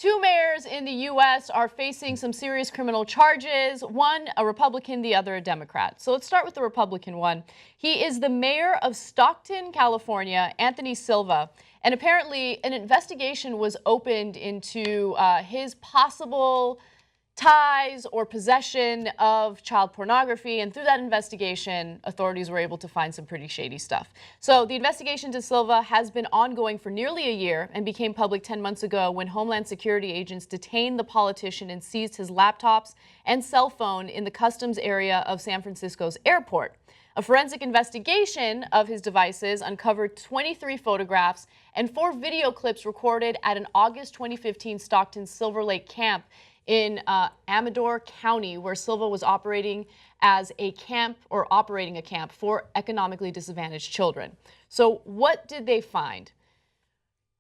Two mayors in the U.S. are facing some serious criminal charges. One, a Republican, the other, a Democrat. So let's start with the Republican one. He is the mayor of Stockton, California, Anthony Silva. And apparently an investigation was opened into his possible ties or possession of child pornography, and through that investigation, authorities were able to find some pretty shady stuff. So the investigation to Silva has been ongoing for nearly a year and became public 10 months ago when Homeland Security agents detained the politician and seized his laptops and cell phone in the customs area of San Francisco's airport. A forensic investigation of his devices uncovered 23 photographs and 4 video clips recorded at an August 2015 Stockton Silver Lake camp in Amador County, where Silva was operating as a camp or operating a camp for economically disadvantaged children. So what did they find?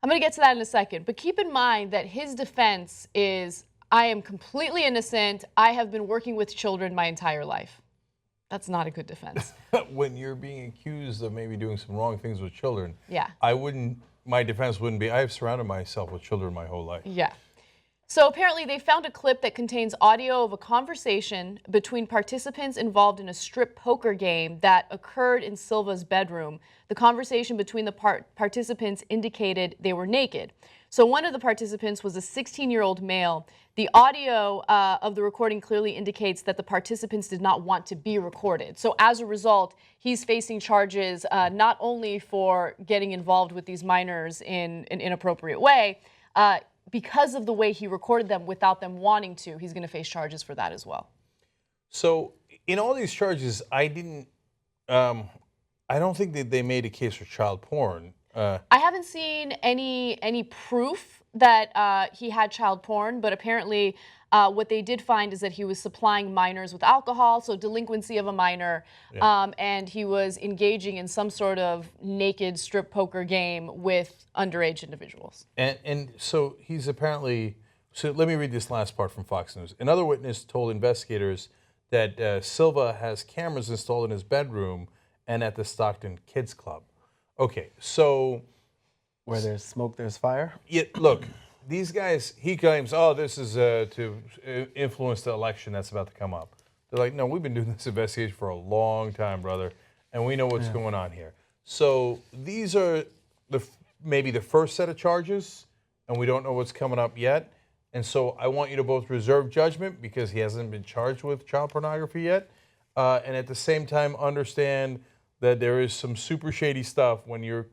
I'm going to get to that in a second, but keep in mind that his defense is, I am completely innocent. I have been working with children my entire life. That's not a good defense. When you're being accused of maybe doing some wrong things with children, yeah, my defense wouldn't be, I've surrounded myself with children my whole life. Yeah. So apparently they found a clip that contains audio of a conversation between participants involved in a strip poker game that occurred in Silva's bedroom. The conversation between the participants indicated they were naked. So one of the participants was a 16-year-old male. The audio of the recording clearly indicates that the participants did not want to be recorded. So as a result, he's facing charges not only for getting involved with these minors in an inappropriate way, because of the way he recorded them without them wanting to, he's going to face charges for that as well. So in all these charges, I don't think that they made a case for child porn. I haven't seen any proof that he had child porn, but apparently what they did find is that he was supplying minors with alcohol, so delinquency of a minor, and he was engaging in some sort of naked strip poker game with underage individuals. And so he's apparently, so let me read this last part from Fox News. Another witness told investigators that Silva has cameras installed in his bedroom and at the Stockton Kids Club. Okay, so... Where there's smoke, there's fire? Yeah, look, these guys, he claims, oh, this is to influence the election that's about to come up. They're like, no, we've been doing this investigation for a long time, brother, and we know what's going on here. So these are maybe the first set of charges, and we don't know what's coming up yet. And so I want you to both reserve judgment because he hasn't been charged with child pornography yet, and at the same time understand that there is some super shady stuff when you're,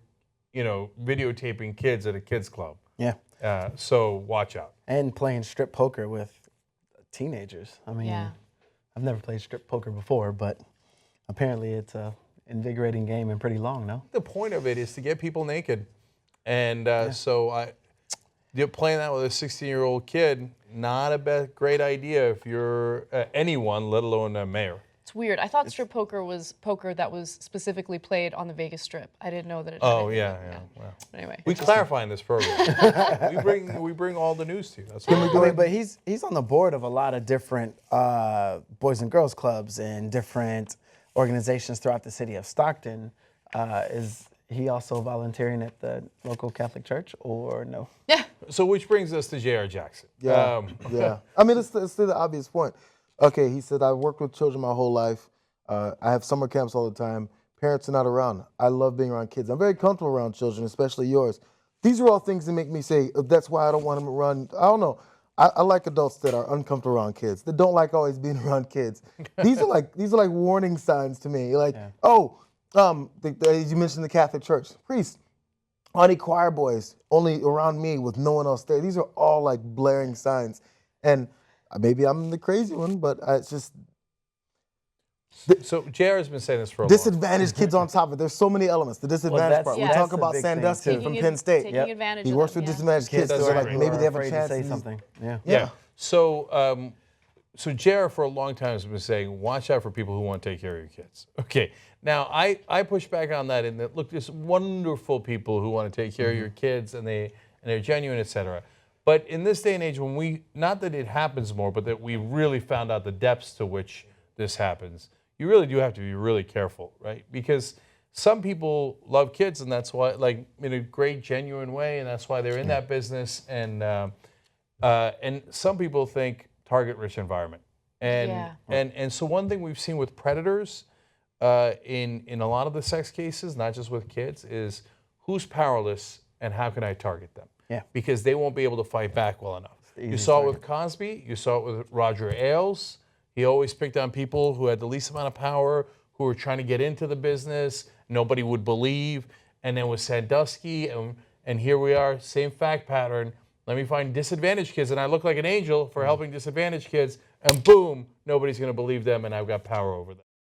videotaping kids at a kids club. Yeah. So watch out. And playing strip poker with teenagers. I mean, I've never played strip poker before, but apparently it's a invigorating game and pretty long, no? The point of it is to get people naked. And so you're playing that with a 16-year-old kid, not a great idea if you're anyone, let alone a mayor. It's weird. I thought strip poker was poker that was specifically played on the Vegas Strip. I didn't know that it. Oh yeah. Well, but anyway, we clarify in this program. we bring all the news to you. That's what we're doing. But he's on the board of a lot of different boys and girls clubs and different organizations throughout the city of Stockton. Is he also volunteering at the local Catholic church or no? Yeah. So which brings us to J.R. Jackson. Yeah. I mean, it's the obvious point. Okay, he said, I've worked with children my whole life. I have summer camps all the time. Parents are not around. I love being around kids. I'm very comfortable around children, especially yours. These are all things that make me say, that's why I don't want them to run. I don't know. I like adults that are uncomfortable around kids, that don't like always being around kids. These are like warning signs to me. Like, you mentioned the Catholic Church. Priests, honey choir boys, only around me with no one else there. These are all like blaring signs. And maybe I'm the crazy one, but it's just... So J.R. has been saying this for a while. Disadvantaged kids on top of it. There's so many elements. The disadvantaged part. We talk about Sandusky from Penn State. Taking advantage he of works them, with disadvantaged kids, so like maybe they have a chance to say something. Yeah. So J.R. for a long time has been saying, watch out for people who want to take care of your kids. Okay. Now, I push back on that in that, look, there's wonderful people who want to take care of your kids, and they're genuine, et cetera. But in this day and age, when not that it happens more, but that we really found out the depths to which this happens, you really do have to be really careful, right? Because some people love kids, and that's why, like, in a great, genuine way, and that's why they're in that business. And And some people think target-rich environment. And, Yeah. and so one thing we've seen with predators in a lot of the sex cases, not just with kids, is who's powerless and how can I target them? Yeah. Because they won't be able to fight back well enough. You easiest saw it with Cosby. You saw it with Roger Ailes. He always picked on people who had the least amount of power, who were trying to get into the business. Nobody would believe. And then with Sandusky, and here we are, same fact pattern. Let me find disadvantaged kids, and I look like an angel for helping disadvantaged kids, and boom, nobody's going to believe them, and I've got power over them.